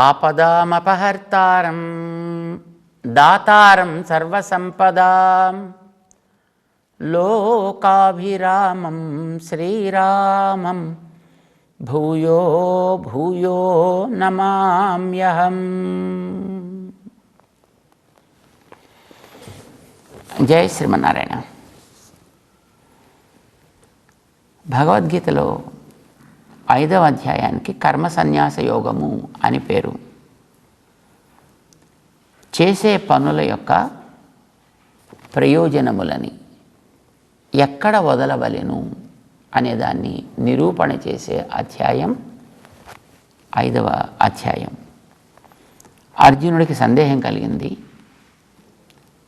ఆపదామపహర్తారం దాతారం సర్వసంపదాం లోకాభిరామం శ్రీరామం భూయో భూయో నమామ్యహం. జై శ్రీమన్నారాయణ. భగవద్గీతలో 5వ అధ్యాయానికి కర్మ సన్యాస యోగము అని పేరు. చేసే పనుల యొక్క ప్రయోజనములని ఎక్కడ వదలవలెను అనేదాన్ని నిరూపణ చేసే అధ్యాయం 5వ అధ్యాయం. అర్జునుడికి సందేహం కలిగింది.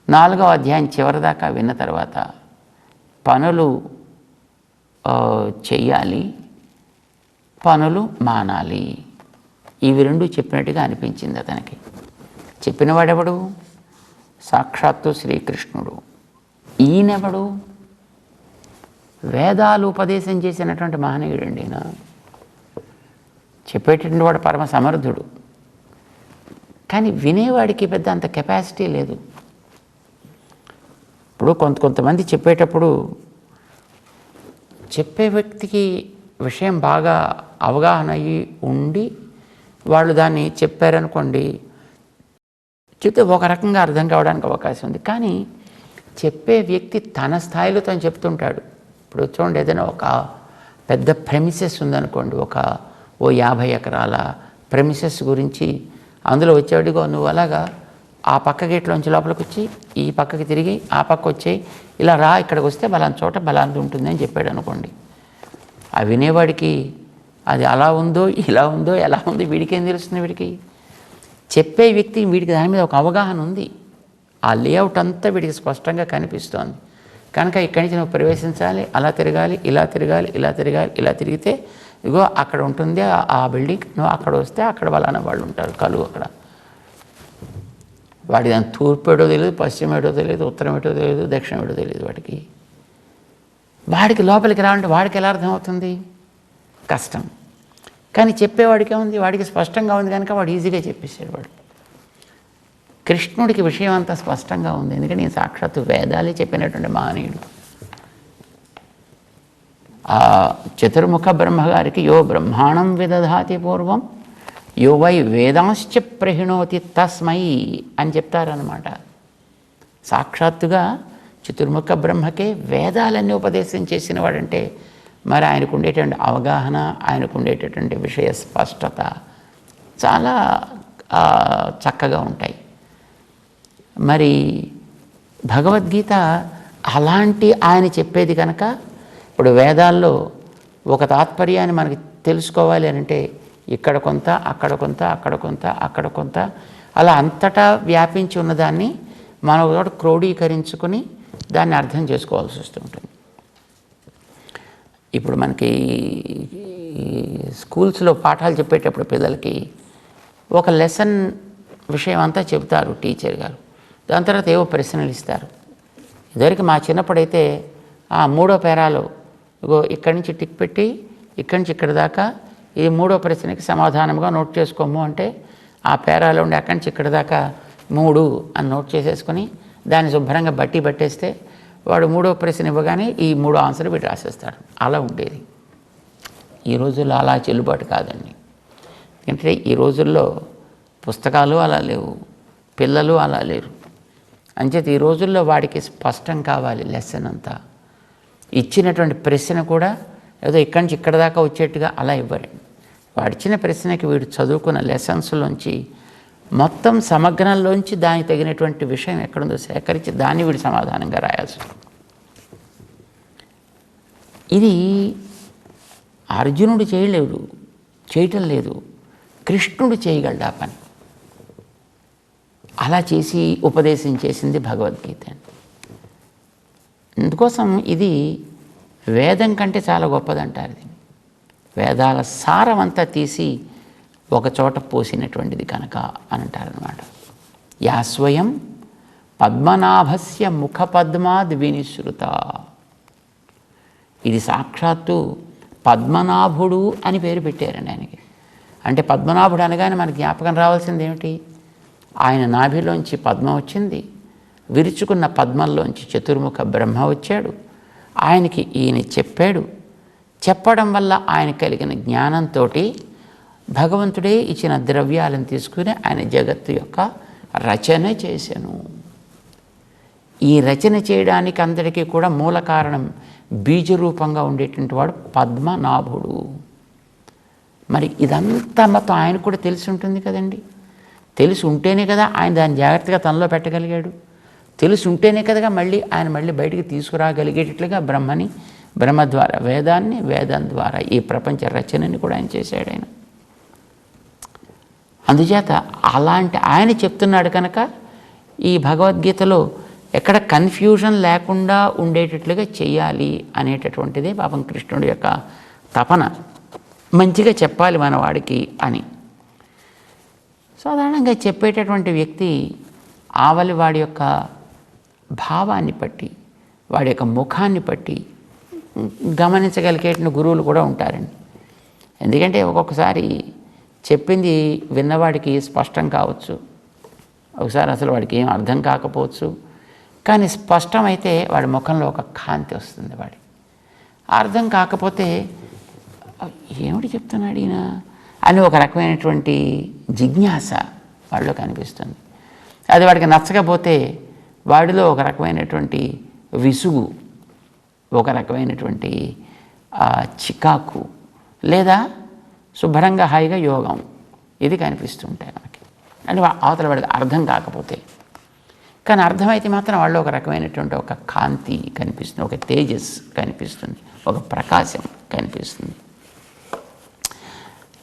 4వ అధ్యాయం చివరిదాకా విన్న తర్వాత పనులు చెయ్యాలి, పనులు మానాలి, ఇవి రెండు చెప్పినట్టుగా అనిపించింది అతనికి. చెప్పినవాడెవడు? సాక్షాత్తు శ్రీకృష్ణుడు. ఈయనెవడు? వేదాలు ఉపదేశం చేసినటువంటి మహనీయుడండి. ఈయన చెప్పేటటువంటి వాడు పరమ సమర్థుడు, కానీ వినేవాడికి పెద్ద అంత కెపాసిటీ లేదు. ఇప్పుడు కొంతమంది చెప్పేటప్పుడు చెప్పే వ్యక్తికి విషయం బాగా అవగాహన అయ్యి ఉండి వాళ్ళు దాన్ని చెప్పారనుకోండి, చెప్తే ఒక రకంగా అర్థం కావడానికి అవకాశం ఉంది. కానీ చెప్పే వ్యక్తి తన స్థాయిలో తను చెప్తుంటాడు. ఇప్పుడు చూడండి, ఏదైనా ఒక పెద్ద ప్రెమిసెస్ ఉందనుకోండి, ఓ 50 ఎకరాల ప్రెమిసెస్ గురించి అందులో వచ్చేవాడిగో నువ్వు అలాగా ఆ పక్క గేట్లోంచి లోపలికి వచ్చి ఈ పక్కకి తిరిగి ఆ పక్క వచ్చేయి, ఇలా రా, ఇక్కడికి వస్తే బలాంటి చోట బలాంటి ఉంటుంది అని చెప్పాడు అనుకోండి. ఆ వినేవాడికి అది అలా ఉందో ఇలా ఉందో ఎలా ఉందో వీడికేం తెలుస్తుంది? వీడికి చెప్పే వ్యక్తి వీడికి దాని మీద ఒక అవగాహన ఉంది. ఆ లేఅవుట్ అంతా వీడికి స్పష్టంగా కనిపిస్తోంది. కనుక ఇక్కడి నుంచి నువ్వు ప్రవేశించాలి, అలా తిరగాలి, ఇలా తిరగాలి, ఇలా తిరగాలి, ఇలా తిరిగితే ఇగో అక్కడ ఉంటుంది ఆ బిల్డింగ్, నువ్వు అక్కడ వస్తే అక్కడ బలానా వాళ్ళు ఉంటారు కలువు అక్కడ. వాడి దాని తూర్పు ఏటో తెలియదు, పశ్చిమ ఏటో తెలియదు, ఉత్తరం ఏటో తెలియదు, దక్షిణం ఏటో తెలియదు. వాడికి లోపలికి రావాలంటే వాడికి ఎలా అర్థమవుతుంది? కష్టం. కానీ చెప్పేవాడికి ఏముంది? వాడికి స్పష్టంగా ఉంది కనుక వాడు ఈజీగా చెప్పేసాడు. వాడు కృష్ణుడికి విషయం అంతా స్పష్టంగా ఉంది, ఎందుకంటే నేను సాక్షాత్తు వేదాలే చెప్పినటువంటి మహనీయుడు. ఆ చతుర్ముఖ బ్రహ్మగారికి యో బ్రహ్మాణం విదధాతి పూర్వం యో వై వేదాంశ్చ ప్రహిణోతి తస్మై అని చెప్తారనమాట. సాక్షాత్తుగా చతుర్ముఖ బ్రహ్మకే వేదాలన్నీ ఉపదేశం చేసిన వాడంటే మరి ఆయనకు ఉండేటువంటి అవగాహన, ఆయనకు ఉండేటటువంటి విషయ స్పష్టత చాలా చక్కగా ఉంటాయి. మరి భగవద్గీత అలాంటి ఆయన చెప్పేది కనుక ఇప్పుడు వేదాల్లో ఒక తాత్పర్యాన్ని మనకి తెలుసుకోవాలి అంటే ఇక్కడ కొంత, అక్కడ కొంత, అక్కడ కొంత, అక్కడ కొంత, అలా అంతటా వ్యాపించి ఉన్నదాన్ని మనం ఒకటి క్రోడీకరించుకొని దాన్ని అర్థం చేసుకోవాల్సి వస్తుంటుంది. ఇప్పుడు మనకి స్కూల్స్లో పాఠాలు చెప్పేటప్పుడు పిల్లలకి ఒక లెసన్ విషయం అంతా చెబుతారు టీచర్ గారు. దాని తర్వాత ఏవో ప్రశ్నలు ఇస్తారు. ఇదివరకు మా చిన్నప్పుడైతే ఆ 3వ పేరాలో ఇగో ఇక్కడి నుంచి టిక్ పెట్టి ఇక్కడి నుంచి ఇక్కడ దాకా ఈ 3వ ప్రశ్నకి సమాధానంగా నోట్ చేసుకోము అంటే ఆ పేరాలో ఉండి అక్కడి నుంచి ఇక్కడ దాకా 3 అని నోట్ చేసేసుకొని దాన్ని శుభ్రంగా పట్టేస్తే వాడు 3వ ప్రశ్న ఇవ్వగానే ఈ 3 ఆన్సర్ వీడు రాసేస్తాడు. అలా ఉండేది. ఈ రోజుల్లో అలా చెల్లుబాటు కాదండి. ఎందుకంటే ఈ రోజుల్లో పుస్తకాలు అలా లేవు, పిల్లలు అలా లేరు. అంచేత ఈ రోజుల్లో వాడికి స్పష్టం కావాలి లెసన్ అంతా. ఇచ్చినటువంటి ప్రశ్న కూడా ఏదో ఇక్కడి నుంచి ఇక్కడ దాకా వచ్చేట్టుగా అలా ఇవ్వరండి. వాడిచ్చిన ప్రశ్నకి వీడు చదువుకున్న లెసన్స్లోంచి మొత్తం సమగ్రంలోంచి దానికి తగినటువంటి విషయం ఎక్కడుందో సేకరించి దాన్ని వీడు సమాధానంగా రాయాల్సి. ఇది అర్జునుడు చేయటం లేదు, కృష్ణుడు చేయగలడు ఆ పని. అలా చేసి ఉపదేశం చేసింది భగవద్గీత. అందుకోసం ఇది వేదం కంటే చాలా గొప్పదంటారు. ఇది వేదాల సారం అంతా తీసి ఒక చోట పోసినటువంటిది కనుక అని అంటారనమాట. యా స్వయం పద్మనాభస్య ముఖపద్మాద్ వినిశ్రుత. ఇది సాక్షాత్తు పద్మనాభుడు అని పేరు పెట్టారండి ఆయనకి. అంటే పద్మనాభుడు అనగానే మనకి జ్ఞాపకం రావాల్సింది ఏమిటి? ఆయన నాభిలోంచి పద్మం వచ్చింది, విరుచుకున్న పద్మంలోంచి చతుర్ముఖ బ్రహ్మ వచ్చాడు, ఆయనకి ఈయన చెప్పాడు. చెప్పడం వల్ల ఆయన కలిగిన జ్ఞానంతో భగవంతుడే ఇచ్చిన ద్రవ్యాలను తీసుకుని ఆయన జగత్తు యొక్క రచన చేశాను. ఈ రచన చేయడానికి అందరికీ కూడా మూల కారణం బీజరూపంగా ఉండేటువంటి వాడు పద్మనాభుడు. మరి ఇదంతా మొత్తం ఆయన కూడా తెలిసి ఉంటుంది కదండి. తెలిసి ఉంటేనే కదా ఆయన దాన్ని జాగ్రత్తగా తనలో పెట్టగలిగాడు. తెలిసి ఉంటేనే కదా ఆయన బయటికి తీసుకురాగలిగేటట్లుగా బ్రహ్మ ద్వారా వేదాన్ని, వేదం ద్వారా ఈ ప్రపంచ రచనని కూడా ఆయన చేశాడు ఆయన. అందుచేత అలాంటి ఆయన చెప్తున్నాడు కనుక ఈ భగవద్గీతలో ఎక్కడ కన్ఫ్యూజన్ లేకుండా ఉండేటట్లుగా చెయ్యాలి అనేటటువంటిదే పాపం కృష్ణుడి యొక్క తపన. మంచిగా చెప్పాలి మన వాడికి అని. సాధారణంగా చెప్పేటటువంటి వ్యక్తి ఆవలి వాడి యొక్క భావాన్ని బట్టి, వాడి యొక్క ముఖాన్ని బట్టి గమనించగలిగేటువంటి గురువులు కూడా ఉంటారండి. ఎందుకంటే ఒక్కొక్కసారి చెప్పింది విన్నవాడికి స్పష్టం కావచ్చు, ఒకసారి అసలు వాడికి ఏం అర్థం కాకపోవచ్చు. కానీ స్పష్టమైతే వాడి ముఖంలో ఒక కాంతి వస్తుంది. వాడి అర్థం కాకపోతే ఏమిటి చెప్తున్నాడు ఈయన అని ఒక రకమైనటువంటి జిజ్ఞాస వాడిలో కనిపిస్తుంది. అది వాడికి నచ్చకపోతే వాడిలో ఒక రకమైనటువంటి విసుగు, ఒక రకమైనటువంటి చికాకు, లేదా శుభ్రంగా హాయిగా యోగం, ఇది కనిపిస్తుంటాయి మనకి. అంటే అవతల వాడికి అర్థం కాకపోతే. కానీ అర్థమైతే మాత్రం వాళ్ళు ఒక రకమైనటువంటి ఒక కాంతి కనిపిస్తుంది, ఒక తేజస్ కనిపిస్తుంది, ఒక ప్రకాశం కనిపిస్తుంది.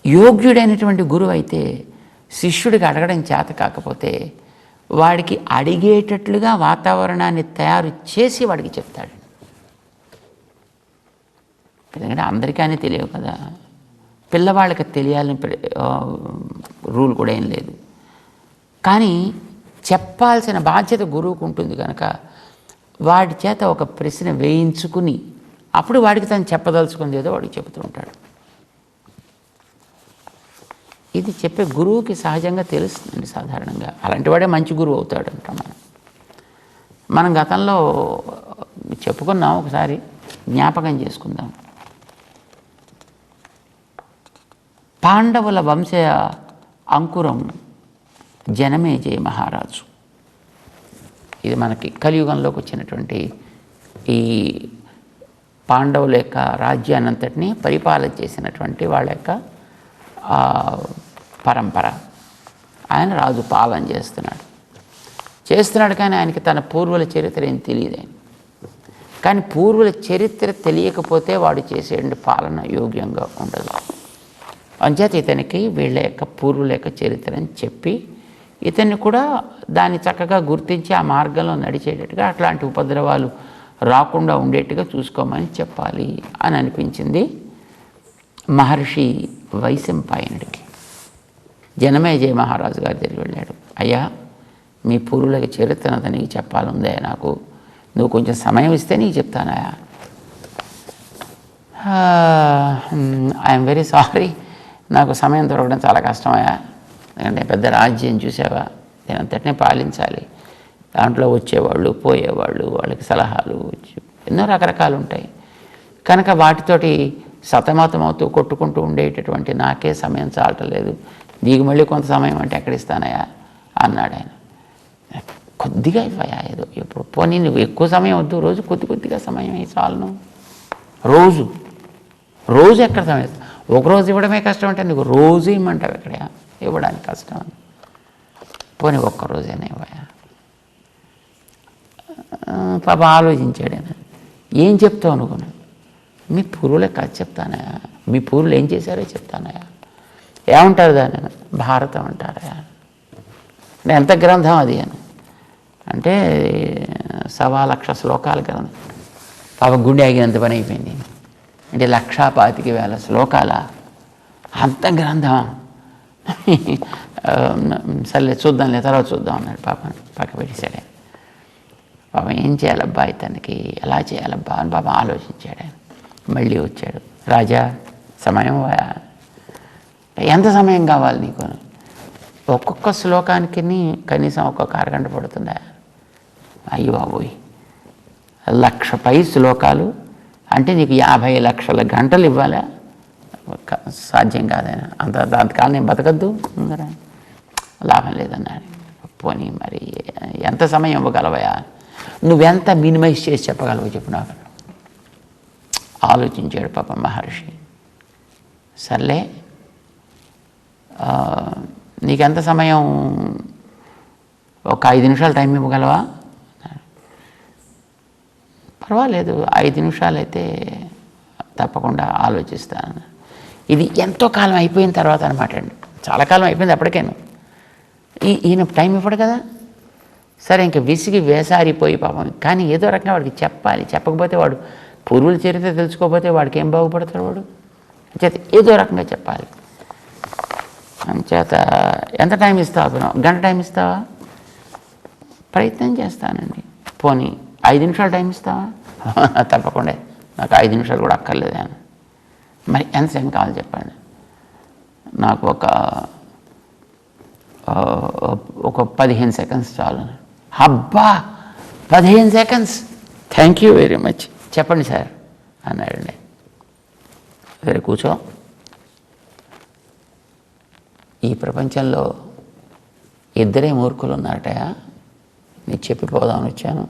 యోగ్యుడైనటువంటి గురువు అయితే శిష్యుడికి అడగడం చేత కాకపోతే వాడికి అడిగేటట్లుగా వాతావరణాన్ని తయారు చేసి వాడికి చెప్తాడు. ఎందుకంటే అందరికీ అని తెలియవు కదా, పిల్లవాళ్ళకి తెలియాలని రూల్ కూడా ఏం లేదు. కానీ చెప్పాల్సిన బాధ్యత గురువుకు ఉంటుంది కనుక వాడి చేత ఒక ప్రశ్న వేయించుకుని అప్పుడు వాడికి తను చెప్పదలుచుకుంది ఏదో వాడికి చెబుతూ ఉంటాడు. ఇది చెప్పే గురువుకి సహజంగా తెలుస్తుందండి. సాధారణంగా అలాంటి వాడే మంచి గురువు అవుతాడు అంటాం మనం గతంలో చెప్పుకున్నాం, ఒకసారి జ్ఞాపకం చేసుకుందాం. పాండవుల వంశ అంకురం జనమేజయ మహారాజు. ఇది మనకి కలియుగంలోకి వచ్చినటువంటి ఈ పాండవుల యొక్క రాజ్యాన్నంతటినీ పరిపాలన చేసినటువంటి వాళ్ళ యొక్క పరంపర. ఆయన రాజు పాలన చేస్తున్నాడు కానీ ఆయనకి తన పూర్వుల చరిత్ర ఏం తెలియదు ఆయన. కానీ పూర్వుల చరిత్ర తెలియకపోతే వాడు చేసే పాలన యోగ్యంగా ఉండదు. అంచేత ఇతనికి వీళ్ళ యొక్క పూర్వుల యొక్క చరిత్రని చెప్పి ఇతన్ని కూడా దాన్ని చక్కగా గుర్తించి ఆ మార్గంలో నడిచేటట్టుగా, అట్లాంటి ఉపద్రవాలు రాకుండా ఉండేట్టుగా చూసుకోమని చెప్పాలి అని అనిపించింది మహర్షి వైశంపాయనుడికి. జనమేజయ మహారాజు గారి దగ్గరికి వెళ్ళాడు. అయ్యా, మీ పూర్వులకి చరిత్ర అంతా నీకు చెప్పాలందే, నాకు నువ్వు కొంచెం సమయం ఇస్తే నీకు చెప్తానయా. ఐఎమ్ వెరీ సారీ, నాకు సమయం దొరకడం చాలా కష్టమయ్యా. ఎందుకంటే పెద్ద రాజ్యం చూసావా, నేను అంతటినే పాలించాలి. దాంట్లో వచ్చేవాళ్ళు పోయేవాళ్ళు, వాళ్ళకి సలహాలు ఎన్నో రకరకాలు ఉంటాయి కనుక వాటితోటి సతమతమవుతూ కొట్టుకుంటూ ఉండేటటువంటి నాకే సమయం చాలటలేదు, నీకు మళ్ళీ కొంత సమయం అంటే ఎక్కడ ఇస్తానయా అన్నాడు ఆయన. కొద్దిగా ఇవ్వయా, ఏదో ఇప్పుడు పోనీ నువ్వు ఎక్కువ సమయం వద్దు, రోజు కొద్దిగా సమయం చాలను. రోజు ఎక్కడ సమయం, ఒకరోజు ఇవ్వడమే కష్టం అంటే నువ్వు రోజు ఇమ్మంటావు ఎక్కడ ఇవ్వడానికి కష్టం అని. పోనీ ఒక్కరోజైనా ఇవ్వయా. పాప ఆలోచించాడు ఆయన. ఏం చెప్తావు నువ్వు? మీ పూర్వులే కథ చెప్తానయా, మీ పూర్వులు ఏం చేశారో చెప్తానయా. ఏమంటారు దాన్ని? భారతం అంటారయా. అంటే ఎంత గ్రంథం అది అని అంటే 1,00,000 శ్లోకాల గ్రంథం. పాప గుండె ఆగినంత పని అయిపోయింది. అంటే 1,25,000 శ్లోకాల అంత గ్రంథం. సర్లే చూద్దాంలే, తర్వాత చూద్దాం అన్నాడు. పాపం పక్క పెట్టేశాడు ఆయన. పాపం ఏం చేయాలబ్బా ఇతనికి, ఎలా చేయాలబ్బా అని పాపం ఆలోచించాడు ఆయన. మళ్ళీ వచ్చాడు. రాజా, సమయం ఎంత సమయం కావాలి నీకు? ఒక్కొక్క శ్లోకానికి కనీసం ఒక్కొక్క అరగంట పడుతుందా? అయ్యో బాబోయ్, 1,00,000 పై శ్లోకాలు అంటే నీకు 50 లక్షల గంటలు ఇవ్వాలా? సాధ్యం కాదైనా అంతకాలం నేను బతకద్దు, లాభం లేదన్నాడు. పోనీ మరి ఎంత సమయం ఇవ్వగలవయా? నువ్వెంత మినిమైజ్ చేసి చెప్పగలవు చెప్పు నాకు. ఆలోచించాడు పాపం మహర్షి. సర్లే, నీకెంత సమయం, ఒక 5 నిమిషాలు టైం ఇవ్వగలవా? పర్వాలేదు, 5 నిమిషాలైతే తప్పకుండా ఆలోచిస్తాను. ఇది ఎంతో కాలం అయిపోయిన తర్వాత అనమాట అండి. చాలా కాలం అయిపోయింది అప్పటికేను. ఈయన టైం ఇవ్వడు కదా. సరే, ఇంక విసిగి వేసారిపోయి పాపం, కానీ ఏదో రకంగా వాడికి చెప్పాలి. చెప్పకపోతే వాడు పూర్వుల చరిత్ర తెలుసుకోకపోతే వాడికి ఏం బాగుపడతాడు వాడు. అంచేత ఏదో రకంగా చెప్పాలి. అంచేత ఎంత టైం ఇస్తావు? గంట టైం ఇస్తావా? ప్రయత్నం చేస్తానండి. పోనీ 5 నిమిషాలు టైం ఇస్తావా? తప్పకుండా, నాకు 5 నిమిషాలు కూడా అక్కర్లేదు అని. మరి ఎంతసేపు కావాలి చెప్పండి? నాకు ఒక 15 సెకండ్స్ చాలు. అబ్బా, 15 seconds, thank you very much, చెప్పండి సార్ అన్నాడండి. సరే కూర్చో. ఈ ప్రపంచంలో 2 మూర్ఖులు ఉన్నారటయా, నీకు చెప్పిపోదామని వచ్చాను,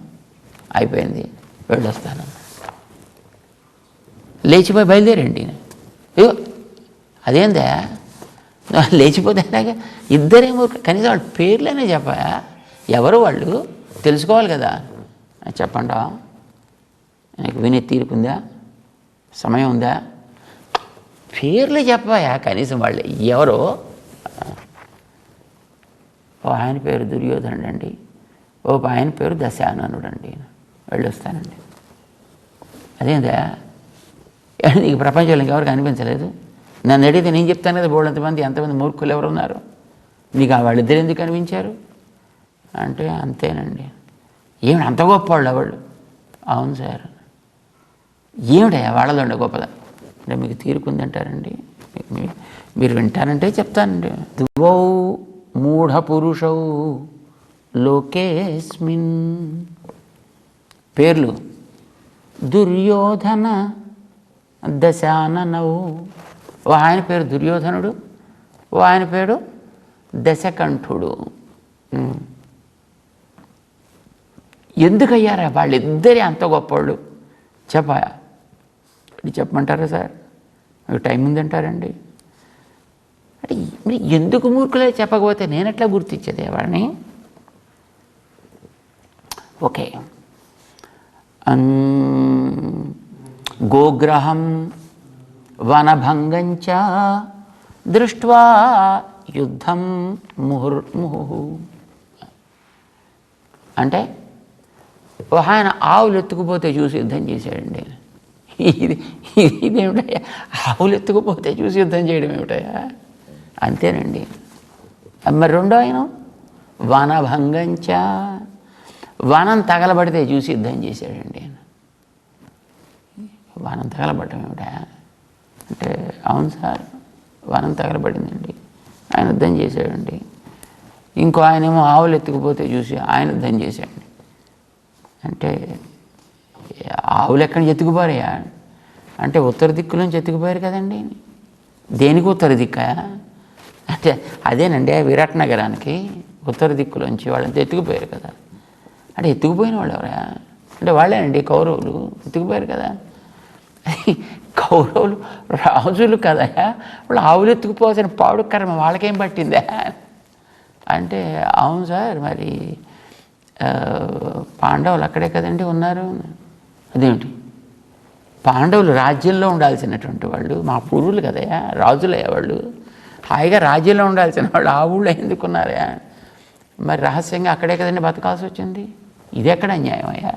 అయిపోయింది, వెళ్ళొస్తాను. లేచిపోయి బయలుదేరండి. అదేందా లేచిపోతే అలాగా? 2 మూర్ఖులు, కనీసం వాళ్ళ పేర్లనే చెప్పా, ఎవరు వాళ్ళు తెలుసుకోవాలి కదా. చెప్పండా, నీకు వినే తీరుకుందా, సమయం ఉందా? పేర్లు చెప్పాయా కనీసం, వాళ్ళు ఎవరో. ఓ ఆయన పేరు దుర్యోధనుడు అండి, ఓ ఆయన పేరు దశాననుడు అండి, వెళ్ళొస్తానండి. అదేందా, నీకు ప్రపంచంలో ఇంకెవరికి అనిపించలేదు? నన్ను అడిగితే నేను చెప్తాను కదా, బోళ్ళంతమంది ఎంతమంది మూర్ఖులు ఎవరు ఉన్నారు, నీకు వాళ్ళిద్దరు ఎందుకు కనిపించారు అంటే, అంతేనండి. ఏమిటి అంత గొప్పవాళ్ళు వాళ్ళు? అవును సార్. ఏమిటయా వాళ్ళలో ఉండే గొప్పదా అంటే, మీకు తీరుకుందంటారండి, మీరు వింటారంటే చెప్తానండి. ద్వౌ మూఢ పురుషౌ లోకేస్మిన్, పేర్లు దుర్యోధన దశాననౌ. ఓ ఆయన పేరు దుర్యోధనుడు, ఓ ఆయన పేరు దశకంఠుడు. ఎందుకయ్యారా వాళ్ళిద్దరే అంత గొప్పవాళ్ళు? చెప్పమంటారా సార్? మీకు టైం ఉందంటారండి అంటే, మరి ఎందుకు మూర్ఖులే చెప్పకపోతే నేనెట్లా గుర్తించేది వాడిని? ఓకే, గోగ్రహం వనభంగంచ దృష్ట్వా యుద్ధం ముహుర్ముహు. అంటే ఆయన ఆవులు ఎత్తుకుపోతే చూసి యుద్ధం చేశాడండి. ఇదేమిటయ్యా, ఆవులు ఎత్తుకుపోతే చూసి యుద్ధం చేయడం ఏమిటయ్యా? అంతేనండి. మరి రెండో ఆయన వనభంగంచ, వనం తగలబడితే చూసి యుద్ధం చేశాడండి. వనం తగలబడటం ఏమిటా అంటే, అవును సార్ వనం తగలబడిందండి, ఆయన యుద్ధం చేశాడండి. ఇంకో ఆయనేమో ఆవులు ఎత్తుకుపోతే చూసి ఆయన యుద్ధం చేశాడండి. అంటే ఆవులు ఎక్కడి నుంచి ఎత్తుకుపోయాయా అంటే, ఉత్తర దిక్కు నుంచి ఎత్తుకుపోయారు కదండి. దేనికి ఉత్తర దిక్కా అంటే, అదేనండి విరాట్ నగరానికి ఉత్తర దిక్కులోంచి వాళ్ళంతా ఎత్తుకుపోయారు కదా. అంటే ఎత్తుకుపోయిన వాళ్ళు ఎవరా అంటే, వాళ్ళేనండి కౌరవులు ఎత్తుకుపోయారు కదా. కౌరవులు రాజులు కదా, వాళ్ళు ఆవులు ఎత్తుకుపోవాల్సిన పాడు కర్మ వాళ్ళకేం పట్టిందా అంటే, అవును సార్ మరి పాండవులు అక్కడే కదండి ఉన్నారు. అదేమిటి, పాండవులు రాజ్యంలో ఉండాల్సినటువంటి వాళ్ళు, మా పూర్వులు కదయా, రాజులయ్యా వాళ్ళు, హాయిగా రాజ్యంలో ఉండాల్సిన వాళ్ళు ఆ ఊళ్ళో ఎందుకున్నారా? మరి రహస్యంగా అక్కడే కదండి బతకాల్సి వచ్చింది. ఇది ఎక్కడ అన్యాయం అయ్యా?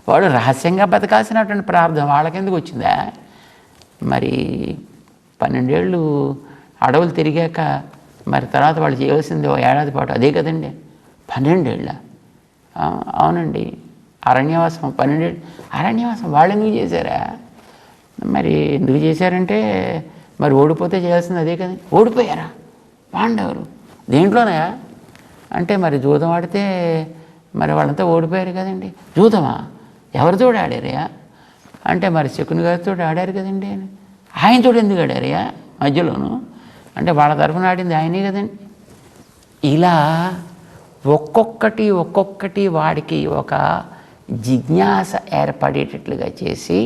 వాడు రహస్యంగా బతకాల్సినటువంటి ప్రార్థన వాళ్ళకెందుకు వచ్చిందా? మరి 12 ఏళ్ళు అడవులు తిరిగాక మరి తర్వాత వాళ్ళు చేయవలసింది 1 ఏడాది పాటు అదే కదండి. 12 ఏళ్ళ? అవునండి, అరణ్యవాసం 12 ఏళ్ళు. అరణ్యవాసం వాళ్ళు ఎందుకు చేశారా? మరి ఎందుకు చేశారంటే, మరి ఓడిపోతే చేయాల్సింది అదే కదండి. ఓడిపోయారా పాండవులు దేంట్లోనే అంటే మరి జూదం ఆడితే మరి వాళ్ళంతా ఓడిపోయారు కదండి. జూదమా ఎవరితో ఆడారయ్యా అంటే మరి శకుని గారితో ఆడారు కదండి. ఆయనతో ఎందుకు ఆడారయ్యా మధ్యలోను అంటే వాళ్ళ తరఫున ఆడింది ఆయనే కదండి. ఇలా ఒక్కొక్కటి వాడికి ఒక జిజ్ఞాస ఏర్పడేటట్లుగా చేసి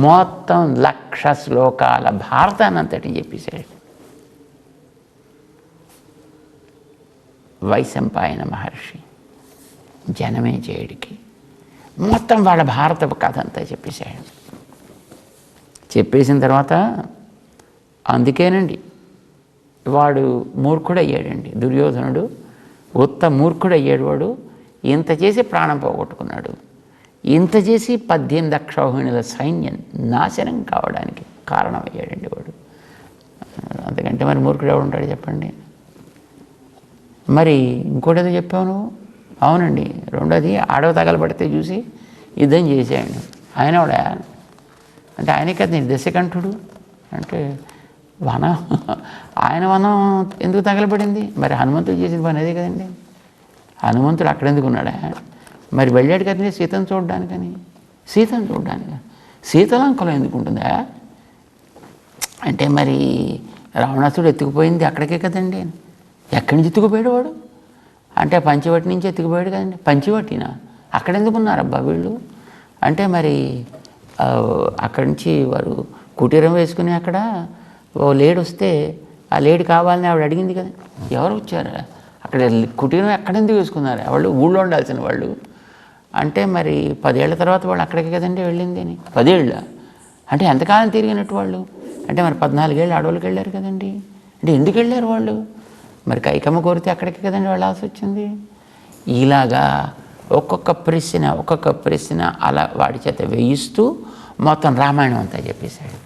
మొత్తం 1,00,000 శ్లోకాల భారతాన్నంతటి చెప్పేశాడు వైశంపాయన మహర్షి జనమేజయుడికి. మొత్తం వాళ్ళ భారత కథ అంతా చెప్పేశాడు. చెప్పేసిన తర్వాత అందుకేనండి వాడు మూర్ఖుడయ్యాడండి. దుర్యోధనుడు ఉత్త మూర్ఖుడయ్యాడు. వాడు ఇంత చేసి ప్రాణం పోగొట్టుకున్నాడు. ఇంత చేసి 18 అక్షౌహిణుల సైన్యం నాశనం కావడానికి కారణమయ్యాడండి వాడు. అంతకంటే మరి మూర్ఖుడు ఎవడు ఉంటాడు చెప్పండి. మరి ఇంకోటేదో చెప్పావు నువ్వు. అవునండి, రెండోది ఆడవ తగలబడితే చూసి యుద్ధం చేసేయండి. ఆయన కూడా అంటే ఆయనే కదా దశకంఠుడు అంటే వనం ఆయన వనం ఎందుకు తగలబడింది? మరి హనుమంతుడు చేసిన పని అదే కదండి. హనుమంతుడు అక్కడెందుకు ఉన్నాడా? మరి వెళ్ళాడు కదండి సీతను చూడడానికని. సీతను చూడడానికి శీతలంకలో ఎందుకు ఉంటుందా అంటే మరి రావణాసుడు ఎత్తుకుపోయింది అక్కడికే కదండి. ఎక్కడి నుంచి ఎత్తుకుపోయాడు వాడు అంటే పంచవటి నుంచి ఎత్తుకుపోయాడు కదండి. పంచవటినా అక్కడెందుకు ఉన్నారబ్బా వీళ్ళు అంటే మరి అక్కడి నుంచి వారు కుటీరం వేసుకుని అక్కడ ఓ లేడీ వస్తే ఆ లేడీ కావాలని ఆవిడ అడిగింది కదా. ఎవరు వచ్చారు అక్కడ కుటీరం ఎక్కడెందుకు వేసుకున్నారు? వాళ్ళు ఊళ్ళో ఉండాల్సిన వాళ్ళు అంటే మరి 10 ఏళ్ల తర్వాత వాళ్ళు అక్కడికి కదండి వెళ్ళింది అని. 10 ఏళ్ళ అంటే ఎంతకాలం తిరిగినట్టు వాళ్ళు అంటే మరి 14 ఏళ్ళు అడవులకు వెళ్ళారు కదండి. అంటే ఎందుకు వెళ్ళారు వాళ్ళు? మరి కైకమ్మ కోరితే అక్కడికి కదండి వెళ్ళాల్సి వచ్చింది. ఇలాగా ఒక్కొక్క ప్రశ్న అలా వాడి చేత వేయిస్తూ మొత్తం రామాయణం అంతా చెప్పేశాడు,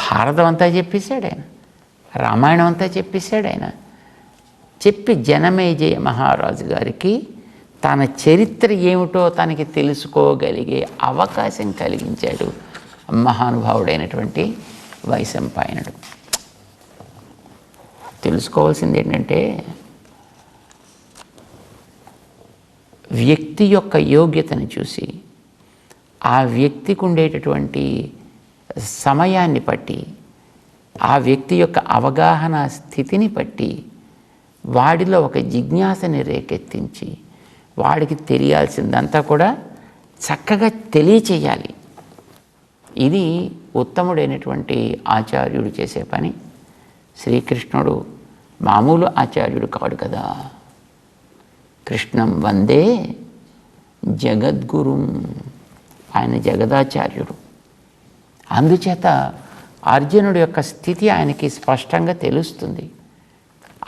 భారతం అంతా చెప్పేశాడు ఆయన, రామాయణం అంతా చెప్పేశాడు ఆయన. చెప్పి జనమేజయ మహారాజు గారికి తన చరిత్ర ఏమిటో తనకి తెలుసుకోగలిగే అవకాశం కలిగించాడు మహానుభావుడైనటువంటి వైశంపాయనుడు. తెలుసుకోవాల్సింది ఏంటంటే వ్యక్తి యొక్క యోగ్యతను చూసి ఆ వ్యక్తికి ఉండేటటువంటి సమయాన్ని బట్టి ఆ వ్యక్తి యొక్క అవగాహన స్థితిని బట్టి వాడిలో ఒక జిజ్ఞాసని రేకెత్తించి వాడికి తెలియాల్సిందంతా కూడా చక్కగా తెలియచేయాలి. ఇది ఉత్తముడైనటువంటి ఆచార్యుడు చేసే పని. శ్రీకృష్ణుడు మామూలు ఆచార్యుడు కాడు కదా. కృష్ణం వందే జగద్గురుం, ఆయన జగదాచార్యుడు. అందుచేత అర్జునుడి యొక్క స్థితి ఆయనకి స్పష్టంగా తెలుస్తుంది.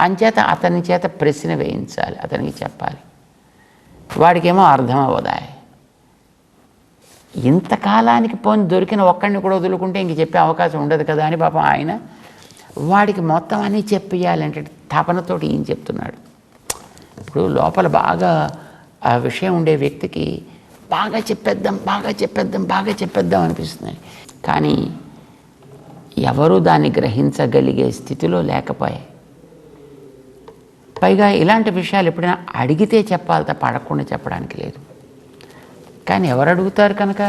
అంచేత అతని చేత ప్రశ్న వేయించాలి, అతనికి చెప్పాలి. వాడికేమో అర్థం అవ్వదా. ఇంతకాలానికి పోని దొరికిన ఒక్కడిని కూడా వదులుకుంటే ఇంక చెప్పే అవకాశం ఉండదు కదా అని పాపం ఆయన వాడికి మొత్తం అన్నీ చెప్పేయాలంటే తపనతోటి ఏం చెప్తున్నాడు. ఇప్పుడు లోపల బాగా ఆ విషయం ఉండే వ్యక్తికి బాగా చెప్పేద్దాం అనిపిస్తుంది. కానీ ఎవరు దాన్ని గ్రహించగలిగే స్థితిలో లేకపోయాయి. పైగా ఇలాంటి విషయాలు ఎప్పుడైనా అడిగితే చెప్పాలి తప్ప అడగకుండా చెప్పడానికి లేదు. కానీ ఎవరు అడుగుతారు కనుక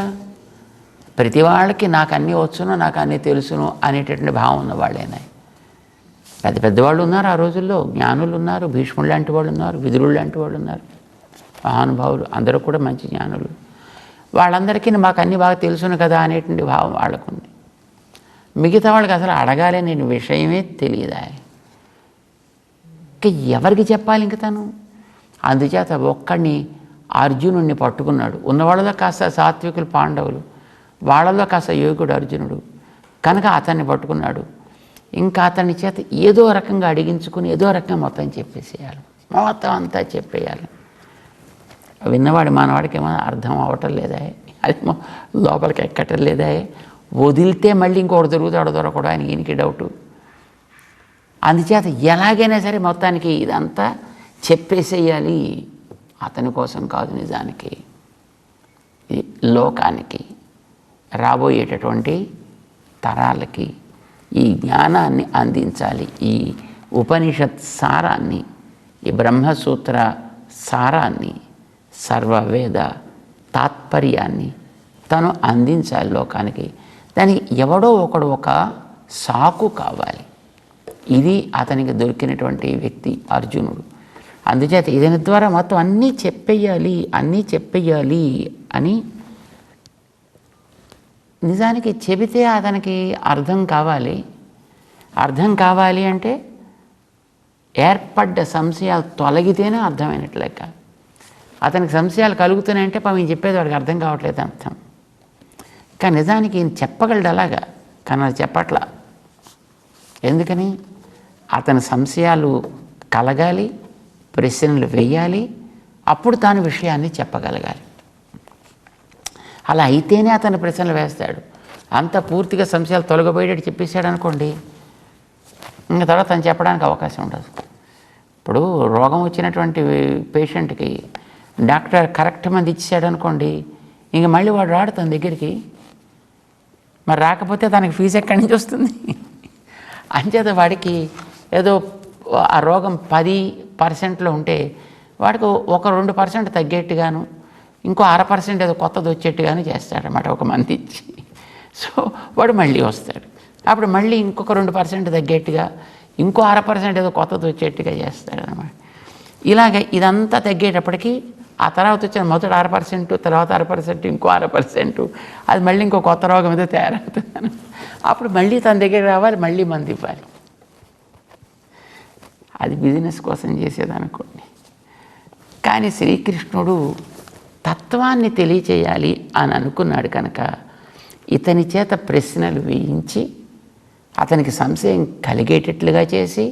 ప్రతి వాళ్ళకి నాకు అన్నీ వచ్చును, నాకు అన్నీ తెలుసును అనేటటువంటి భావం ఉన్న వాళ్ళేనా. పెద్దవాళ్ళు ఉన్నారు ఆ రోజుల్లో, జ్ఞానులు ఉన్నారు, భీష్ముడు లాంటి వాళ్ళు ఉన్నారు, విదురుడు లాంటి వాళ్ళు ఉన్నారు, మహానుభావులు అందరూ కూడా మంచి జ్ఞానులు. వాళ్ళందరికీ మాకు అన్నీ బాగా తెలుసును కదా అనేటువంటి భావం వాళ్ళకుంది. మిగతా వాళ్ళకి అసలు అడగాలనే విషయమే తెలియదా. ఇంకా ఎవరికి చెప్పాలి ఇంక తను? అందుచేత ఒక్కడిని అర్జునుడిని పట్టుకున్నాడు. ఉన్నవాళ్ళలో కాస్త సాత్వికులు పాండవులు, వాళ్ళలో కాస్త యోగుడు అర్జునుడు కనుక అతన్ని పట్టుకున్నాడు. ఇంకా అతని చేత ఏదో రకంగా అడిగించుకుని ఏదో రకంగా మొత్తం చెప్పేసేయాలి, మొత్తం అంతా చెప్పేయాలి. విన్నవాడు మనవాడికి ఏమైనా అర్థం అవ్వటం లేదా, అది లోపలికి ఎక్కటం లేదా, వదిలితే మళ్ళీ ఇంకొకటి దొరుకుతాడో దొరకడు ఆయనకి ఈయనకి డౌటు. అందుచేత ఎలాగైనా సరే మొత్తానికి ఇదంతా చెప్పేసేయాలి. అతని కోసం కాదు, నిజానికి లోకానికి రాబోయేటటువంటి తరాలకి ఈ జ్ఞానాన్ని అందించాలి. ఈ ఉపనిషత్ సారాన్ని, ఈ బ్రహ్మసూత్ర సారాన్ని, సర్వవేద తాత్పర్యాన్ని తను అందించాలి లోకానికి. దానికి ఎవడో ఒకడు ఒక సాకు కావాలి. ఇది అతనికి దొరికినటువంటి వ్యక్తి అర్జునుడు. అందుచేత ఇతని ద్వారా మొత్తం అన్నీ చెప్పేయాలి అని నిజానికి చెబితే అతనికి అర్థం కావాలి అంటే ఏర్పడ్డ సంశయాలు తొలగితేనే అర్థమైనట్లు లెక్క. అతనికి సంశయాలు కలుగుతున్నాయంటే మేము చెప్పేది వాడికి అర్థం కావట్లేదు అర్థం. కానీ నిజానికి ఈయన చెప్పగలడు అలాగా, కానీ అది చెప్పట్లా. ఎందుకని? అతని సంశయాలు కలగాలి, ప్రశ్నలు వేయాలి, అప్పుడు తాను విషయాన్ని చెప్పగలగాలి. అలా అయితేనే అతను ప్రశ్నలు వేస్తాడు. అంత పూర్తిగా సంశయాలు తొలగిపోయేటట్టు చెప్పేశాడు అనుకోండి, ఇంకా తర్వాత తను చెప్పడానికి అవకాశం ఉండదు. ఇప్పుడు రోగం వచ్చినటువంటి పేషెంట్కి డాక్టర్ కరెక్ట్ మంది ఇచ్చాడు అనుకోండి, ఇంక మళ్ళీ వాడు రాడు తన దగ్గరికి. మరి రాకపోతే తనకి ఫీజు ఎక్కడి నుంచి వస్తుంది? అంచేత వాడికి ఏదో ఆ రోగం 10% ఉంటే వాడికి ఒక 2% తగ్గేట్టుగాను, ఇంకో 1/2% ఏదో కొత్తది వచ్చేట్టుగాను చేస్తాడనమాట ఒక మంది ఇచ్చి. సో వాడు మళ్ళీ వస్తాడు. అప్పుడు మళ్ళీ ఇంకొక 2% తగ్గేట్టుగా, ఇంకో 1/2% ఏదో కొత్తది వచ్చేట్టుగా చేస్తాడనమాట. ఇలాగ ఇదంతా తగ్గేటప్పటికి ఆ తర్వాత వచ్చిన మొదటి 1/2%, తర్వాత 1/2%, ఇంకో 1/2%, అది మళ్ళీ ఇంకో కొత్త రోగం ఏదో తయారవుతుందని అప్పుడు మళ్ళీ తన దగ్గర రావాలి, మళ్ళీ మంది ఇవ్వాలి. అది బిజినెస్ కోసం చేసేదనుకోండి. కానీ శ్రీకృష్ణుడు తత్వాన్ని తెలియచేయాలి అని అనుకున్నాడు కనుక ఇతని చేత ప్రశ్నలు వేయించి అతనికి సంశయం కలిగేటట్లుగా చేసి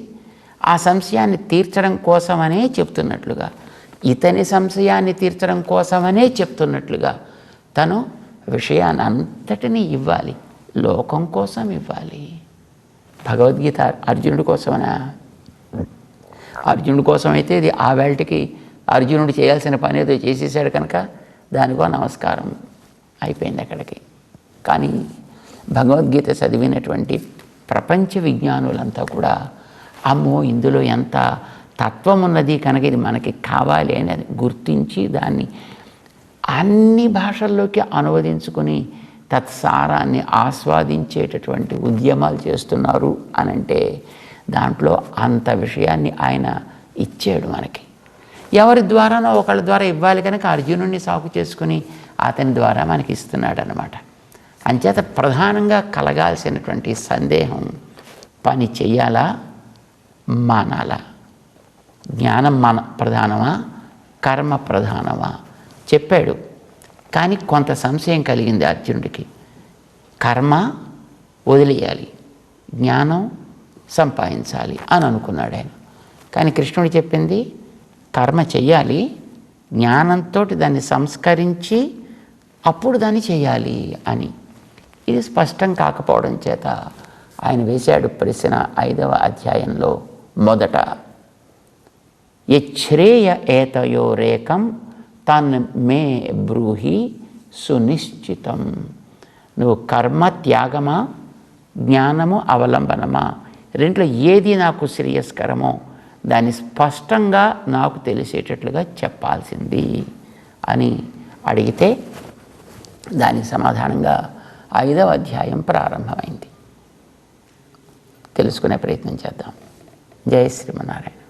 ఆ సంశయాన్ని తీర్చడం కోసమనే చెప్తున్నట్లుగా, ఇతని సంశయాన్ని తీర్చడం కోసమనే చెప్తున్నట్లుగా తను విషయాన్ని అంతటినీ ఇవ్వాలి, లోకం కోసం ఇవ్వాలి. భగవద్గీత అర్జునుడి కోసమనా? అర్జునుడి కోసం అయితే ఇది ఆ వేళటికి అర్జునుడు చేయాల్సిన పని ఏదో చేసేసాడు కనుక దానికో నమస్కారం అయిపోయింది అక్కడికి. కానీ భగవద్గీత చదివినటువంటి ప్రపంచ విజ్ఞానులంతా కూడా అమ్మో ఇందులో ఎంత తత్వం ఉన్నది కనుక ఇది మనకి కావాలి అని గుర్తించి దాన్ని అన్ని భాషల్లోకి అనువదించుకొని తత్సారాన్ని ఆస్వాదించేటటువంటి ఉద్యమాలు చేస్తున్నారు అనంటే దాంట్లో అంత విషయాన్ని ఆయన ఇచ్చాడు మనకి. ఎవరి ద్వారానో ఒకళ్ళ ద్వారా ఇవ్వాలి కనుక అర్జునుడిని సాకు చేసుకుని అతని ద్వారా మనకి ఇస్తున్నాడు అన్నమాట. అంచేత ప్రధానంగా కలగాల్సినటువంటి సందేహం, పని చెయ్యాలా మానాలా, జ్ఞానం ప్రధానమా కర్మ ప్రధానమా చెప్పాడు. కానీ కొంత సంశయం కలిగింది అర్జునుడికి. కర్మ వదిలేయాలి, జ్ఞానం సంపాదించాలి అని అనుకున్నాడు ఆయన. కానీ కృష్ణుడు చెప్పింది కర్మ చెయ్యాలి, జ్ఞానంతో దాన్ని సంస్కరించి అప్పుడు దాన్ని చేయాలి అని. ఇది స్పష్టం కాకపోవడం చేత ఆయన వేశాడు ప్రశ్న 5వ అధ్యాయంలో మొదట, యచ్ఛ్రేయ ఏతయోరేకం తన్ మే బ్రూహి సునిశ్చితం. నువ్వు కర్మ త్యాగమా జ్ఞానము అవలంబనమా రెంట్లో ఏది నాకు శ్రేయస్కరమో దాన్ని స్పష్టంగా నాకు తెలిసేటట్లుగా చెప్పాల్సింది అని అడిగితే దానికి సమాధానంగా 5వ అధ్యాయం ప్రారంభమైంది. తెలుసుకునే ప్రయత్నం చేద్దాం. జై శ్రీమన్నారాయణ.